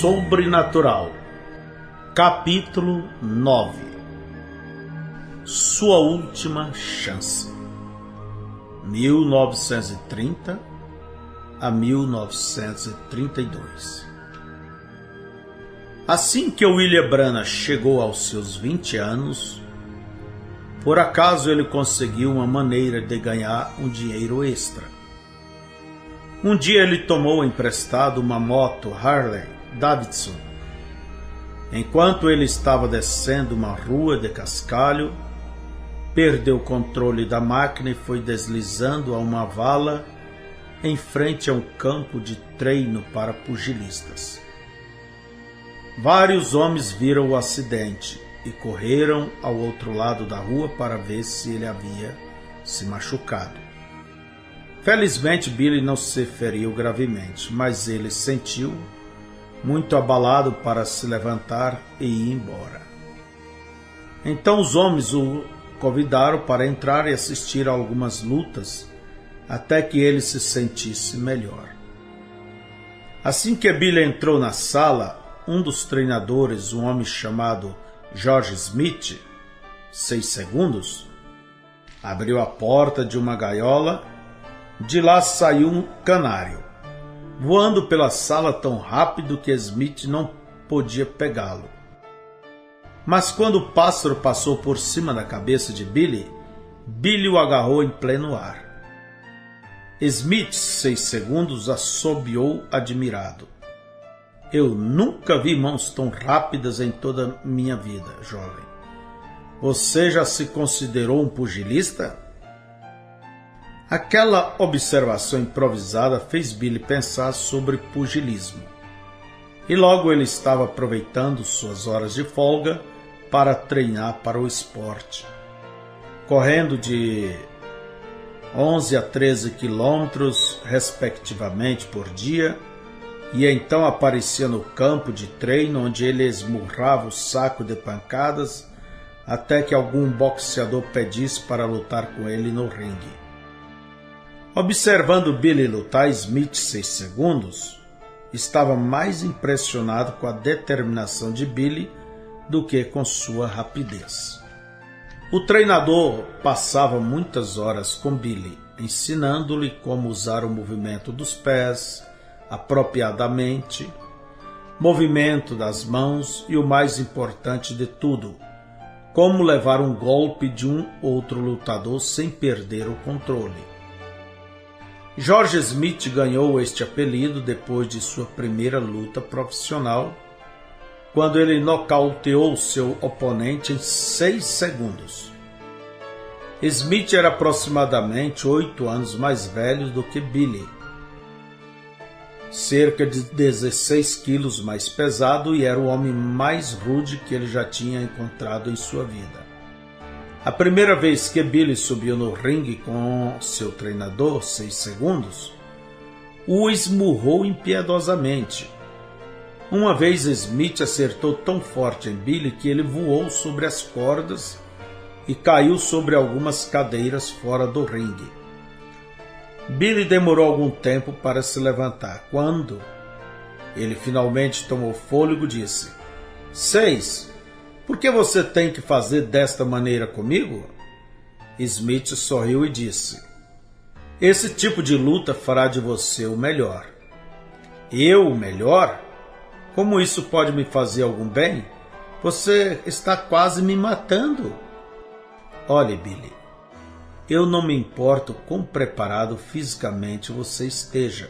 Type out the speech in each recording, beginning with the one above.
Sobrenatural. Capítulo 9. Sua última chance. 1930 a 1932. Assim que William Branagh chegou aos seus 20 anos, por acaso ele conseguiu uma maneira de ganhar um dinheiro extra. Um dia ele tomou emprestado uma moto Harley Davidson. Enquanto ele estava descendo uma rua de cascalho, perdeu o controle da máquina e foi deslizando a uma vala em frente a um campo de treino para pugilistas. Vários homens viram o acidente e correram ao outro lado da rua para ver se ele havia se machucado. Felizmente, Billy não se feriu gravemente, mas ele se sentiu muito abalado para se levantar e ir embora. Então os homens o convidaram para entrar e assistir a algumas lutas até que ele se sentisse melhor. Assim que Billy entrou na sala, um dos treinadores, um homem chamado George Smith, 6 segundos, abriu a porta de uma gaiola. De lá saiu um canário, voando pela sala tão rápido que Smith não podia pegá-lo. Mas quando o pássaro passou por cima da cabeça de Billy, Billy o agarrou em pleno ar. Smith, 6 segundos, assobiou admirado. Eu nunca vi mãos tão rápidas em toda a minha vida, jovem. Você já se considerou um pugilista? Aquela observação improvisada fez Billy pensar sobre pugilismo. E logo ele estava aproveitando suas horas de folga para treinar para o esporte. Correndo de 11 a 13 quilômetros, respectivamente, por dia, e então aparecia no campo de treino, onde ele esmurrava o saco de pancadas até que algum boxeador pedisse para lutar com ele no ringue. Observando Billy lutar, Smith, 6 segundos, estava mais impressionado com a determinação de Billy do que com sua rapidez. O treinador passava muitas horas com Billy, ensinando-lhe como usar o movimento dos pés apropriadamente, movimento das mãos e, o mais importante de tudo, como levar um golpe de um outro lutador sem perder o controle. George Smith ganhou este apelido depois de sua primeira luta profissional, quando ele nocauteou seu oponente em 6 segundos. Smith era aproximadamente 8 anos mais velho do que Billy, cerca de 16 quilos mais pesado, e era o homem mais rude que ele já tinha encontrado em sua vida. A primeira vez que Billy subiu no ringue com seu treinador, 6 segundos, o esmurrou impiedosamente. Uma vez Smith acertou tão forte em Billy que ele voou sobre as cordas e caiu sobre algumas cadeiras fora do ringue. Billy demorou algum tempo para se levantar. Quando ele finalmente tomou fôlego, disse: 6. Por que você tem que fazer desta maneira comigo? Smith sorriu e disse: esse tipo de luta fará de você o melhor. Eu o melhor? Como isso pode me fazer algum bem? Você está quase me matando. Olhe, Billy, eu não me importo quão preparado fisicamente você esteja.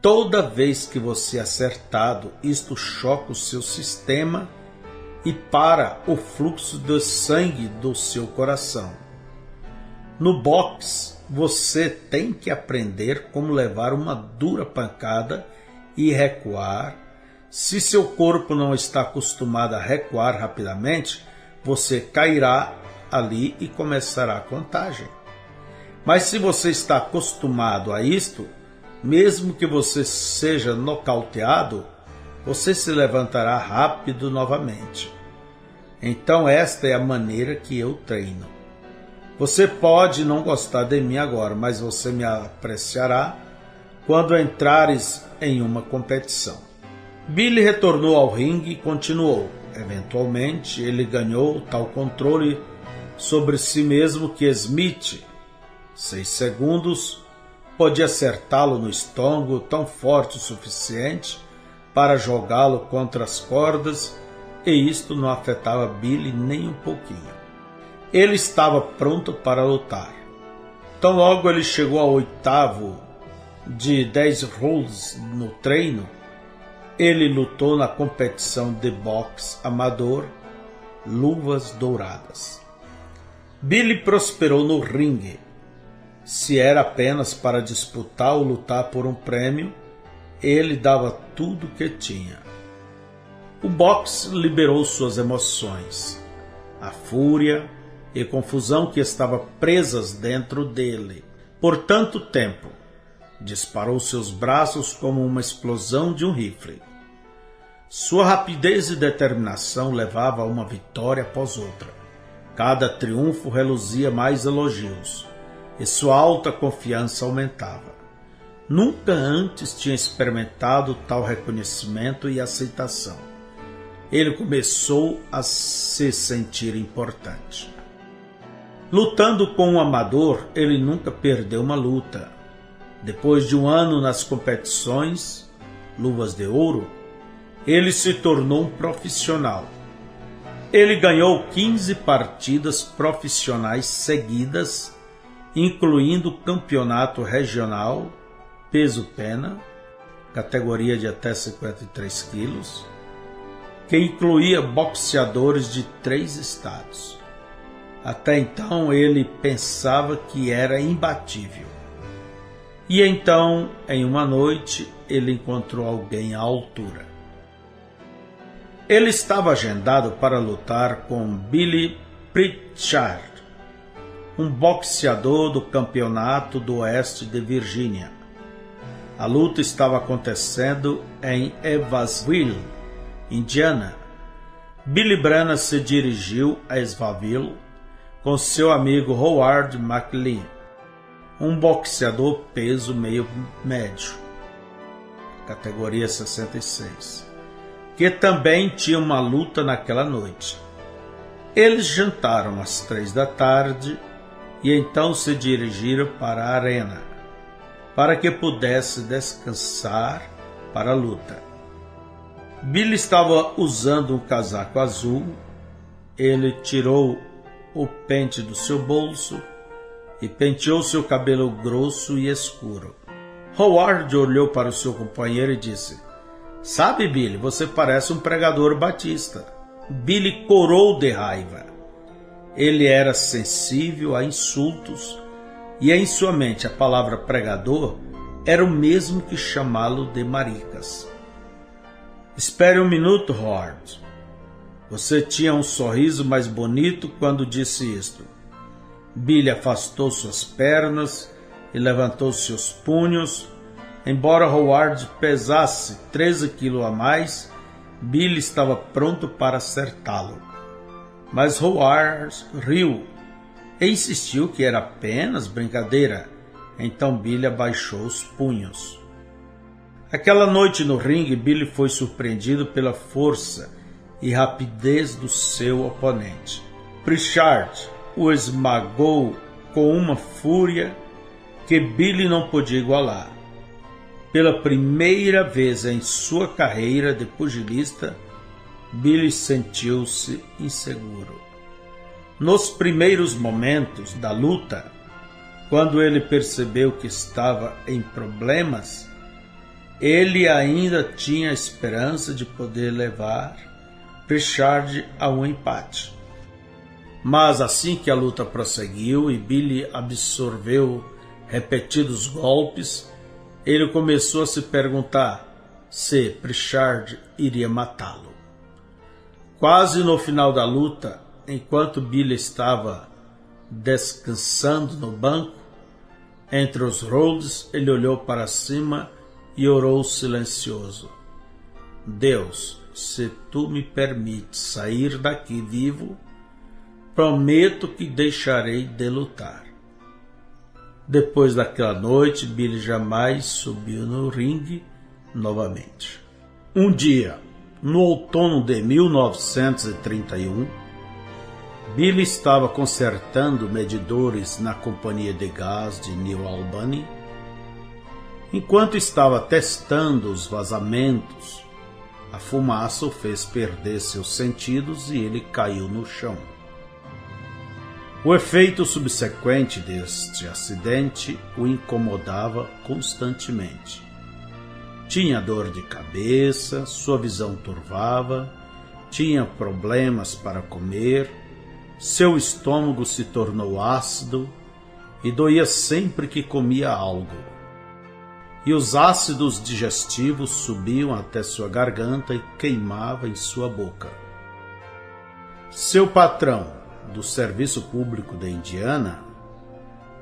Toda vez que você é acertado, isto choca o seu sistema e para o fluxo de sangue do seu coração. No boxe, você tem que aprender como levar uma dura pancada e recuar. Se seu corpo não está acostumado a recuar rapidamente, você cairá ali e começará a contagem. Mas se você está acostumado a isto, mesmo que você seja nocauteado, você se levantará rápido novamente. Então esta é a maneira que eu treino. Você pode não gostar de mim agora, mas você me apreciará quando entrares em uma competição. Billy retornou ao ringue e continuou. Eventualmente, ele ganhou tal controle sobre si mesmo que Smith, 6 segundos, podia acertá-lo no estômago tão forte o suficiente para jogá-lo contra as cordas, e isto não afetava Billy nem um pouquinho. Ele estava pronto para lutar. Tão logo ele chegou ao 8º de 10 rounds no treino, ele lutou na competição de boxe amador Luvas Douradas. Billy prosperou no ringue. Se era apenas para disputar ou lutar por um prêmio, ele dava tudo o que tinha. O boxe liberou suas emoções, a fúria e confusão que estavam presas dentro dele. Por tanto tempo, disparou seus braços como uma explosão de um rifle. Sua rapidez e determinação levava a uma vitória após outra. Cada triunfo reluzia mais elogios, e sua alta confiança aumentava. Nunca antes tinha experimentado tal reconhecimento e aceitação. Ele começou a se sentir importante. Lutando com um amador, ele nunca perdeu uma luta. Depois de um ano nas competições Luvas de Ouro, ele se tornou um profissional. Ele ganhou 15 partidas profissionais seguidas, incluindo o campeonato regional, peso-pena, categoria de até 53 quilos, que incluía boxeadores de 3 estados. Até então ele pensava que era imbatível. E então, em uma noite, ele encontrou alguém à altura. Ele estava agendado para lutar com Billy Pritchard, um boxeador do campeonato do oeste de Virgínia. A luta estava acontecendo em Evansville, Indiana. Billy Brana se dirigiu a Evansville com seu amigo Howard McLean, um boxeador peso meio médio, categoria 66, que também tinha uma luta naquela noite. Eles jantaram às 3 da tarde e então se dirigiram para a arena, para que pudesse descansar para a luta. Billy estava usando um casaco azul. Ele tirou o pente do seu bolso e penteou seu cabelo grosso e escuro. Howard olhou para o seu companheiro e disse: "Sabe, Billy, você parece um pregador batista." Billy corou de raiva. Ele era sensível a insultos e em sua mente a palavra pregador era o mesmo que chamá-lo de maricas. "Espere um minuto, Howard. Você tinha um sorriso mais bonito quando disse isto." Billy afastou suas pernas e levantou seus punhos. Embora Howard pesasse 13 quilos a mais, Billy estava pronto para acertá-lo. Mas Howard riu e insistiu que era apenas brincadeira. Então Billy abaixou os punhos. Aquela noite no ringue, Billy foi surpreendido pela força e rapidez do seu oponente. Pritchard o esmagou com uma fúria que Billy não podia igualar. Pela primeira vez em sua carreira de pugilista, Billy sentiu-se inseguro. Nos primeiros momentos da luta, quando ele percebeu que estava em problemas, ele ainda tinha a esperança de poder levar Pritchard a um empate. Mas assim que a luta prosseguiu e Billy absorveu repetidos golpes, ele começou a se perguntar se Pritchard iria matá-lo. Quase no final da luta, enquanto Billy estava descansando no banco, entre os rounds, ele olhou para cima e orou silencioso: "Deus, se tu me permites sair daqui vivo, prometo que deixarei de lutar." Depois daquela noite, Billy jamais subiu no ringue novamente. Um dia, no outono de 1931, Billy estava consertando medidores na companhia de gás de New Albany. Enquanto estava testando os vazamentos, a fumaça o fez perder seus sentidos e ele caiu no chão. O efeito subsequente deste acidente o incomodava constantemente. Tinha dor de cabeça, sua visão turvava, tinha problemas para comer, seu estômago se tornou ácido e doía sempre que comia algo. E os ácidos digestivos subiam até sua garganta e queimavam em sua boca. Seu patrão, do Serviço Público de Indiana,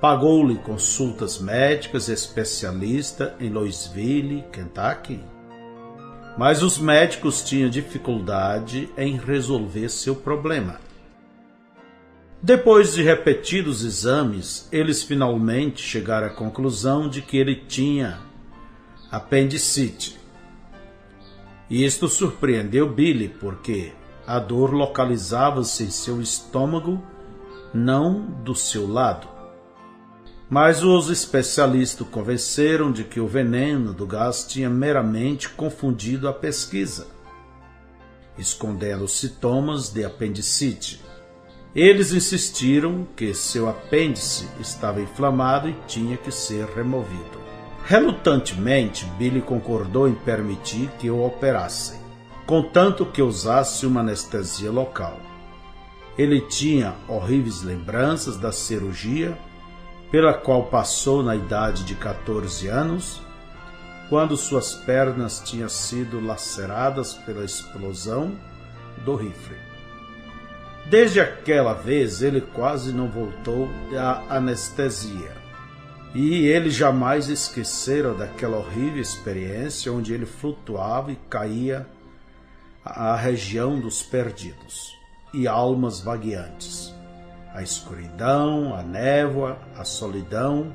pagou-lhe consultas médicas especialistas em Louisville, Kentucky. Mas os médicos tinham dificuldade em resolver seu problema. Depois de repetidos exames, eles finalmente chegaram à conclusão de que ele tinha apendicite. E isto surpreendeu Billy, porque a dor localizava-se em seu estômago, não do seu lado. Mas os especialistas o convenceram de que o veneno do gás tinha meramente confundido a pesquisa, escondendo os sintomas de apendicite. Eles insistiram que seu apêndice estava inflamado e tinha que ser removido. Relutantemente, Billy concordou em permitir que o operassem, contanto que usasse uma anestesia local. Ele tinha horríveis lembranças da cirurgia, pela qual passou na idade de 14 anos, quando suas pernas tinham sido laceradas pela explosão do rifle. Desde aquela vez, ele quase não voltou da anestesia. E ele jamais esquecera daquela horrível experiência onde ele flutuava e caía à região dos perdidos e almas vagueantes. A escuridão, a névoa, a solidão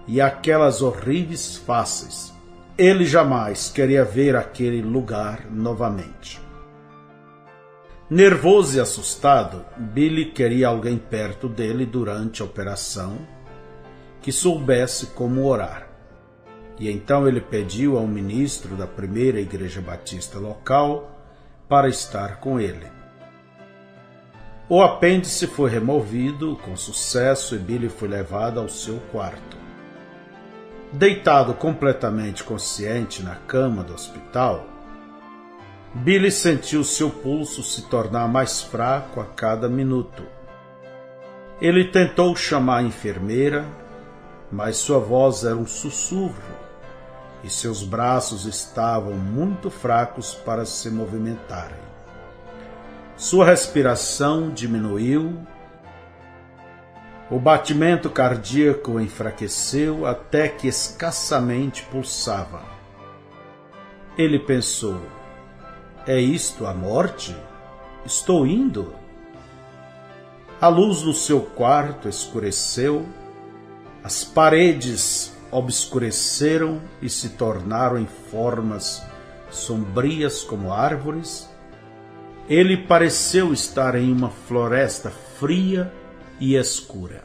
e aquelas horríveis faces. Ele jamais queria ver aquele lugar novamente. Nervoso e assustado, Billy queria alguém perto dele durante a operação que soubesse como orar. E então ele pediu ao ministro da primeira igreja batista local para estar com ele. O apêndice foi removido com sucesso e Billy foi levado ao seu quarto. Deitado completamente consciente na cama do hospital, Billy sentiu seu pulso se tornar mais fraco a cada minuto. Ele tentou chamar a enfermeira, mas sua voz era um sussurro e seus braços estavam muito fracos para se movimentarem. Sua respiração diminuiu, o batimento cardíaco enfraqueceu até que escassamente pulsava. Ele pensou: é isto a morte? Estou indo? A luz do seu quarto escureceu, as paredes obscureceram e se tornaram em formas sombrias como árvores. Ele pareceu estar em uma floresta fria e escura.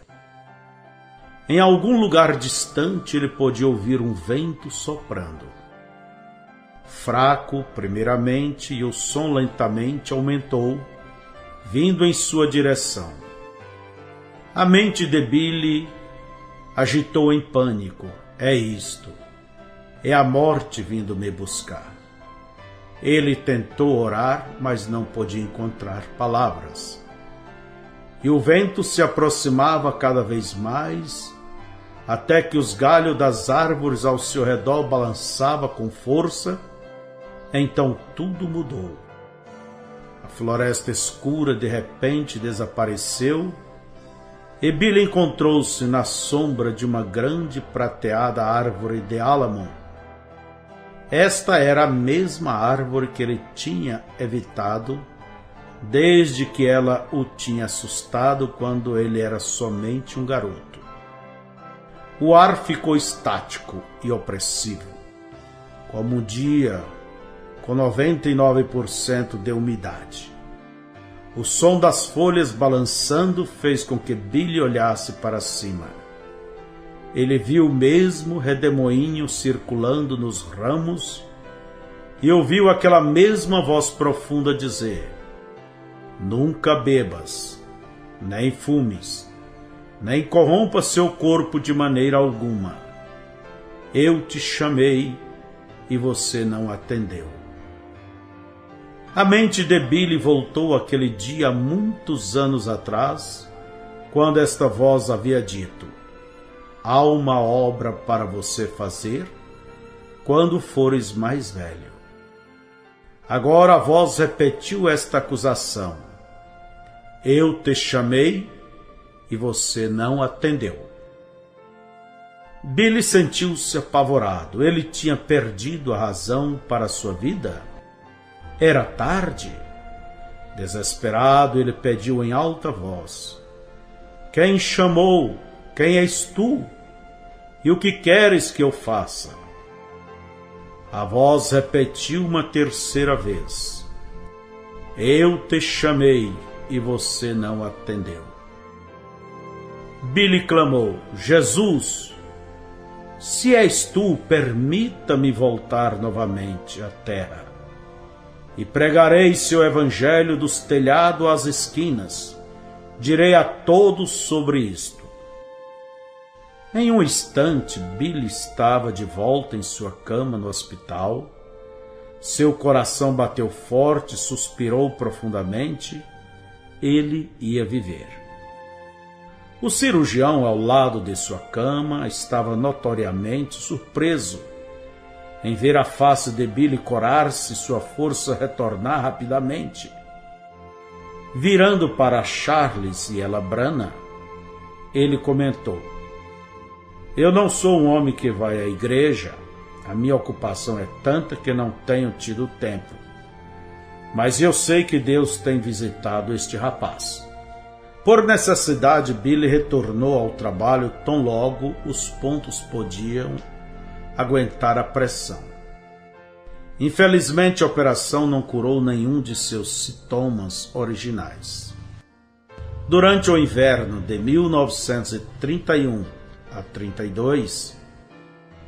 Em algum lugar distante ele podia ouvir um vento soprando. Fraco, primeiramente, e o som lentamente aumentou, vindo em sua direção. A mente de Billy agitou em pânico. É isto. É a morte vindo me buscar. Ele tentou orar, mas não podia encontrar palavras. E o vento se aproximava cada vez mais, até que os galhos das árvores ao seu redor balançavam com força. Então tudo mudou. A floresta escura de repente desapareceu e Billy encontrou-se na sombra de uma grande prateada árvore de álamo. Esta era a mesma árvore que ele tinha evitado desde que ela o tinha assustado quando ele era somente um garoto. O ar ficou estático e opressivo, como um dia com 99% de umidade. O som das folhas balançando fez com que Billy olhasse para cima. Ele viu o mesmo redemoinho circulando nos ramos e ouviu aquela mesma voz profunda dizer: nunca bebas, nem fumes, nem corrompa seu corpo de maneira alguma. Eu te chamei e você não atendeu. A mente de Billy voltou àquele dia há muitos anos atrás, quando esta voz havia dito: há uma obra para você fazer quando fores mais velho. Agora a voz repetiu esta acusação: eu te chamei e você não atendeu. Billy sentiu-se apavorado. Ele tinha perdido a razão para a sua vida? Era tarde. Desesperado, ele pediu em alta voz: quem chamou? Quem és tu? E o que queres que eu faça? A voz repetiu uma terceira vez: eu te chamei e você não atendeu. Billy clamou: Jesus, se és tu, permita-me voltar novamente à terra e pregarei seu evangelho dos telhados às esquinas. Direi a todos sobre isto. Em um instante, Billy estava de volta em sua cama no hospital. Seu coração bateu forte, suspirou profundamente. Ele ia viver. O cirurgião ao lado de sua cama estava notoriamente surpreso em ver a face de Billy corar-se e sua força retornar rapidamente. Virando para Charles e ela Branham, ele comentou: eu não sou um homem que vai à igreja, a minha ocupação é tanta que não tenho tido tempo. Mas eu sei que Deus tem visitado este rapaz. Por necessidade, Billy retornou ao trabalho tão logo os pontos podiam aguentar a pressão. Infelizmente, a operação não curou nenhum de seus sintomas originais. Durante o inverno de 1931 a 32,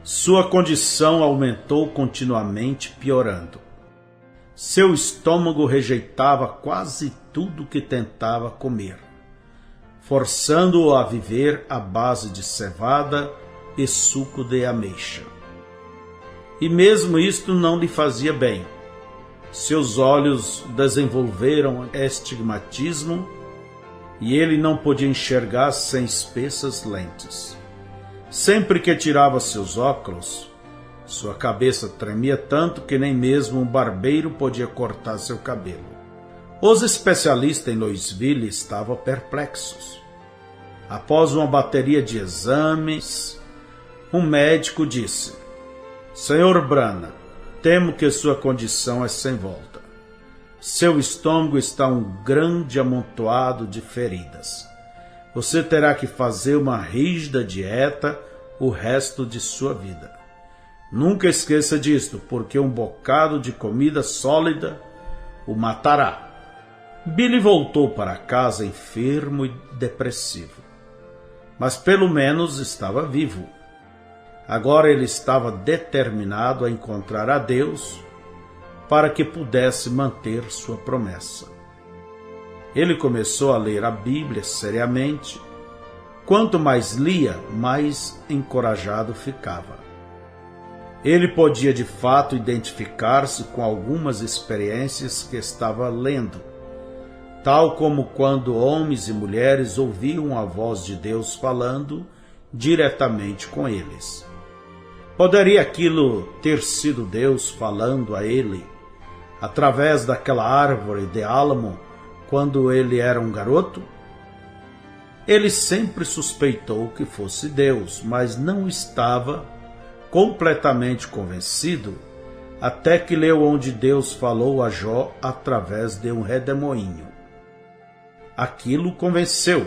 sua condição aumentou continuamente, piorando. Seu estômago rejeitava quase tudo que tentava comer, forçando-o a viver à base de cevada e suco de ameixa. E mesmo isto não lhe fazia bem. Seus olhos desenvolveram estigmatismo e ele não podia enxergar sem espessas lentes. Sempre que tirava seus óculos, sua cabeça tremia tanto que nem mesmo um barbeiro podia cortar seu cabelo. Os especialistas em Louisville estavam perplexos. Após uma bateria de exames, um médico disse: Sr. Branham, temo que sua condição é sem volta. Seu estômago está um grande amontoado de feridas. Você terá que fazer uma rígida dieta o resto de sua vida. Nunca esqueça disto, porque um bocado de comida sólida o matará. Billy voltou para casa enfermo e depressivo. Mas pelo menos estava vivo. Agora ele estava determinado a encontrar a Deus para que pudesse manter sua promessa. Ele começou a ler a Bíblia seriamente. Quanto mais lia, mais encorajado ficava. Ele podia de fato identificar-se com algumas experiências que estava lendo, tal como quando homens e mulheres ouviam a voz de Deus falando diretamente com eles. Poderia aquilo ter sido Deus falando a ele através daquela árvore de álamo quando ele era um garoto? Ele sempre suspeitou que fosse Deus, mas não estava completamente convencido até que leu onde Deus falou a Jó através de um redemoinho. Aquilo o convenceu.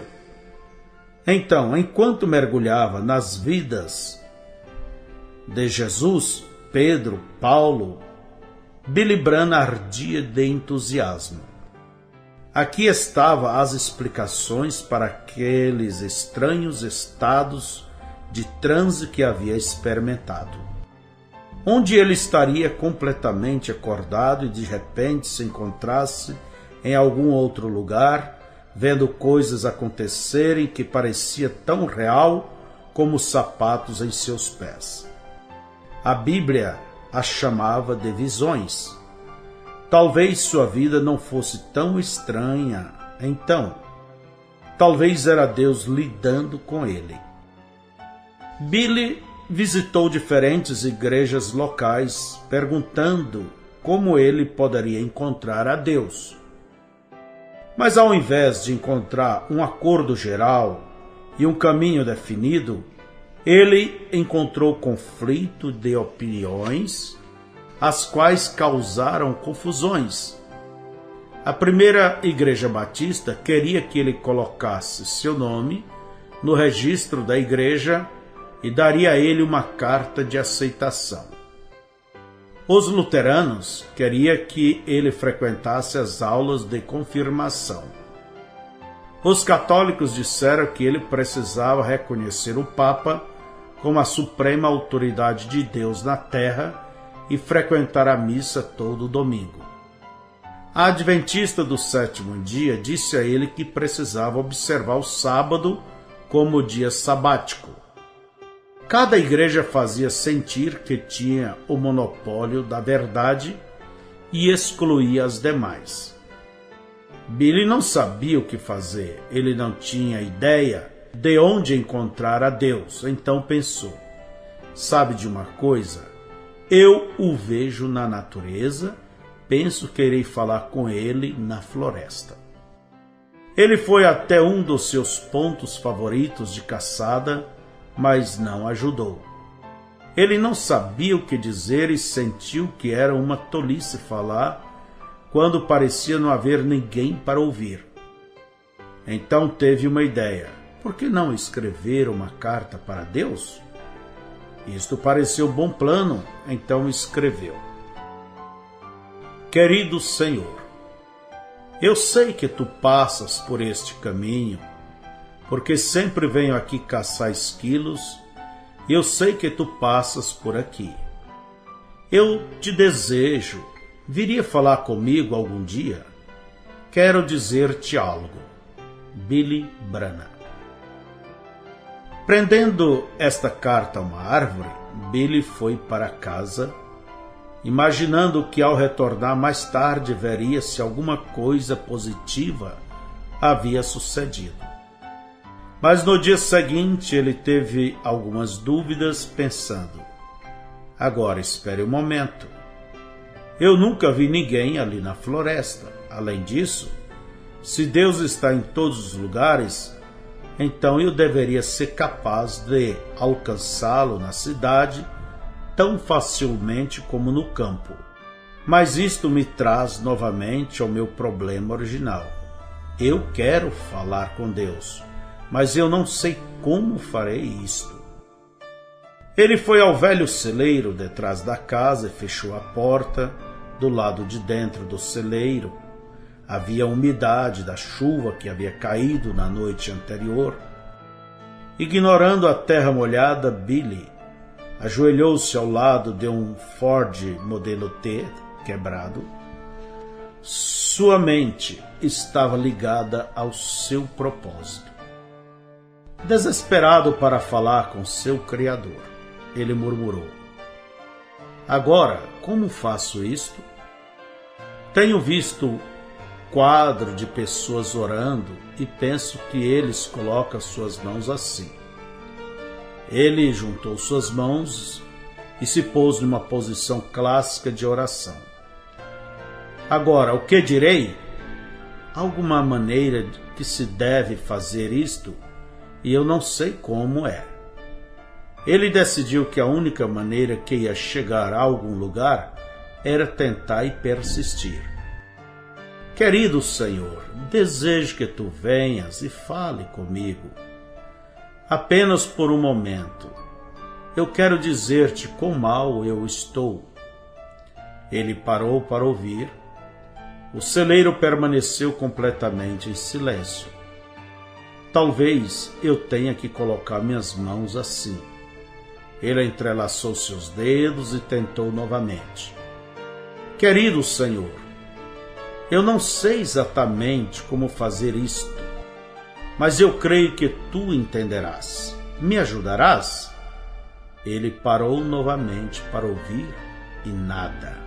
Então, enquanto mergulhava nas vidas de Jesus, Pedro, Paulo Billy Branham ardia de entusiasmo. Aqui estavam as explicações para aqueles estranhos estados de transe que havia experimentado, onde ele estaria completamente acordado e de repente se encontrasse em algum outro lugar, vendo coisas acontecerem que parecia tão real como os sapatos em seus pés. A Bíblia as chamava de visões. Talvez sua vida não fosse tão estranha, então. Talvez era Deus lidando com ele. Billy visitou diferentes igrejas locais, perguntando como ele poderia encontrar a Deus. Mas ao invés de encontrar um acordo geral e um caminho definido, ele encontrou conflito de opiniões, as quais causaram confusões. A primeira igreja batista queria que ele colocasse seu nome no registro da igreja e daria a ele uma carta de aceitação. Os luteranos queriam que ele frequentasse as aulas de confirmação. Os católicos disseram que ele precisava reconhecer o Papa como a suprema autoridade de Deus na terra e frequentar a missa todo domingo. A adventista do sétimo dia disse a ele que precisava observar o sábado como dia sabático. Cada igreja fazia sentir que tinha o monopólio da verdade e excluía as demais. Billy não sabia o que fazer, ele não tinha ideia de onde encontrar a Deus, então pensou: sabe de uma coisa? Eu o vejo na natureza, penso que irei falar com ele na floresta. Ele foi até um dos seus pontos favoritos de caçada, mas não ajudou. Ele não sabia o que dizer e sentiu que era uma tolice falar quando parecia não haver ninguém para ouvir. Então teve uma ideia: por que não escrever uma carta para Deus? Isto pareceu bom plano, então escreveu: Querido Senhor, eu sei que tu passas por este caminho, porque sempre venho aqui caçar esquilos, e eu sei que tu passas por aqui. Eu te desejo, viria falar comigo algum dia? Quero dizer-te algo. Billy Branham. Prendendo esta carta a uma árvore, Billy foi para casa, imaginando que ao retornar mais tarde veria se alguma coisa positiva havia sucedido. Mas no dia seguinte ele teve algumas dúvidas, pensando: agora espere um momento. Eu nunca vi ninguém ali na floresta. Além disso, se Deus está em todos os lugares, então eu deveria ser capaz de alcançá-lo na cidade tão facilmente como no campo. Mas isto me traz novamente ao meu problema original. Eu quero falar com Deus, mas eu não sei como farei isto. Ele foi ao velho celeiro detrás da casa e fechou a porta. Do lado de dentro do celeiro havia umidade da chuva que havia caído na noite anterior. Ignorando a terra molhada, Billy ajoelhou-se ao lado de um Ford modelo T quebrado. Sua mente estava ligada ao seu propósito. Desesperado para falar com seu Criador, ele murmurou: agora, como faço isto? Tenho visto quadro de pessoas orando e penso que eles colocam suas mãos assim. Ele juntou suas mãos e se pôs numa posição clássica de oração. Agora, o que direi? Alguma maneira que se deve fazer isto, e eu não sei como é. Ele decidiu que a única maneira que ia chegar a algum lugar era tentar e persistir. Querido Senhor, desejo que tu venhas e fale comigo. Apenas por um momento. Eu quero dizer-te quão mal eu estou. Ele parou para ouvir. O celeiro permaneceu completamente em silêncio. Talvez eu tenha que colocar minhas mãos assim. Ele entrelaçou seus dedos e tentou novamente. Querido Senhor, eu não sei exatamente como fazer isto, mas eu creio que tu entenderás. Me ajudarás? Ele parou novamente para ouvir e nada.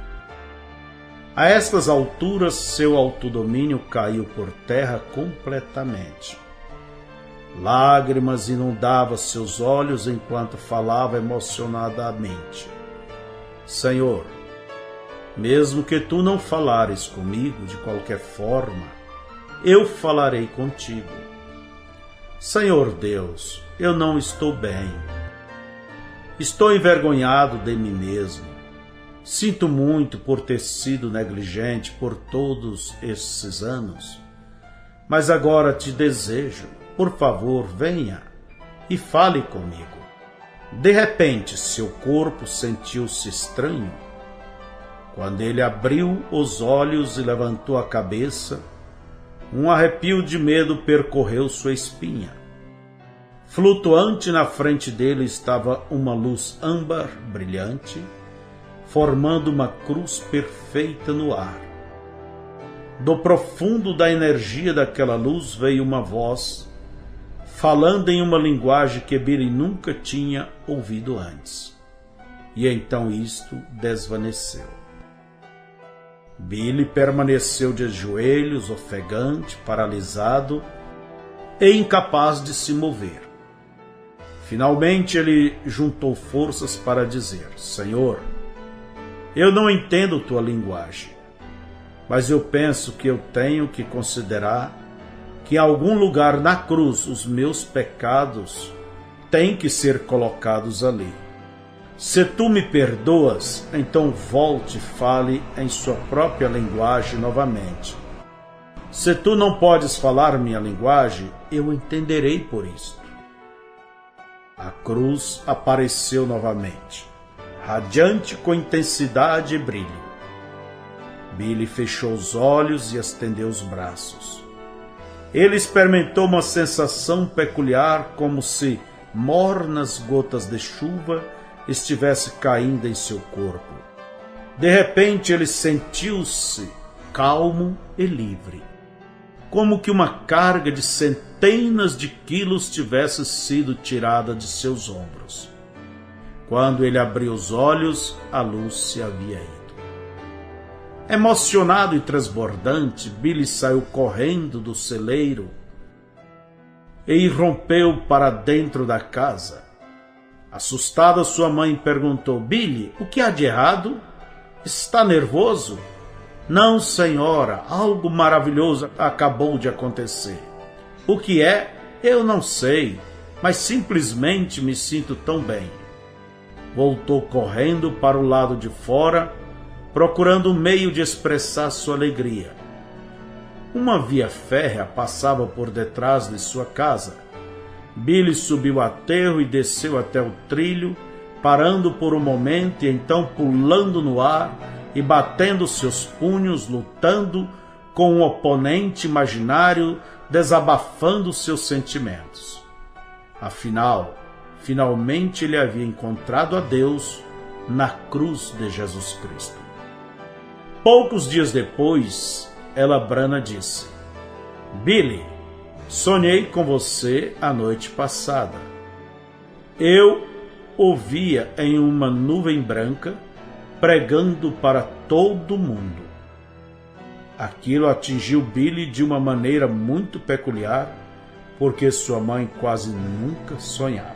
A estas alturas, seu autodomínio caiu por terra completamente. Lágrimas inundavam seus olhos enquanto falava emocionadamente. Senhor, mesmo que tu não falares comigo de qualquer forma, eu falarei contigo. Senhor Deus, eu não estou bem. Estou envergonhado de mim mesmo. Sinto muito por ter sido negligente por todos esses anos. Mas agora te desejo, por favor, venha e fale comigo. De repente, seu corpo sentiu-se estranho. Quando ele abriu os olhos e levantou a cabeça, um arrepio de medo percorreu sua espinha. Flutuante na frente dele estava uma luz âmbar brilhante, formando uma cruz perfeita no ar. Do profundo da energia daquela luz veio uma voz, falando em uma linguagem que Billy nunca tinha ouvido antes. E então isto desvaneceu. Billy permaneceu de joelhos, ofegante, paralisado e incapaz de se mover. Finalmente ele juntou forças para dizer: Senhor, eu não entendo tua linguagem, mas eu penso que eu tenho que considerar que em algum lugar na cruz os meus pecados têm que ser colocados ali. Se tu me perdoas, então volte e fale em sua própria linguagem novamente. Se tu não podes falar minha linguagem, eu entenderei por isto. A cruz apareceu novamente, radiante com intensidade e brilho. Billy fechou os olhos e estendeu os braços. Ele experimentou uma sensação peculiar, como se mornas gotas de chuva estivesse caindo em seu corpo. De repente ele sentiu-se calmo e livre, como que uma carga de centenas de quilos tivesse sido tirada de seus ombros. Quando ele abriu os olhos, a luz se havia ido. Emocionado e transbordante, Billy saiu correndo do celeiro e irrompeu para dentro da casa. Assustada, sua mãe perguntou: Billy, o que há de errado? Está nervoso? Não, senhora, algo maravilhoso acabou de acontecer. O que é? Eu não sei, mas simplesmente me sinto tão bem. Voltou correndo para o lado de fora, procurando um meio de expressar sua alegria. Uma via férrea passava por detrás de sua casa. Billy subiu o aterro e desceu até o trilho, parando por um momento e então pulando no ar e batendo seus punhos, lutando com um oponente imaginário, desabafando seus sentimentos. Afinal, finalmente ele havia encontrado a Deus na cruz de Jesus Cristo. Poucos dias depois, Ella Brana disse: Billy, sonhei com você a noite passada. Eu o via em uma nuvem branca, pregando para todo mundo. Aquilo atingiu Billy de uma maneira muito peculiar, porque sua mãe quase nunca sonhava.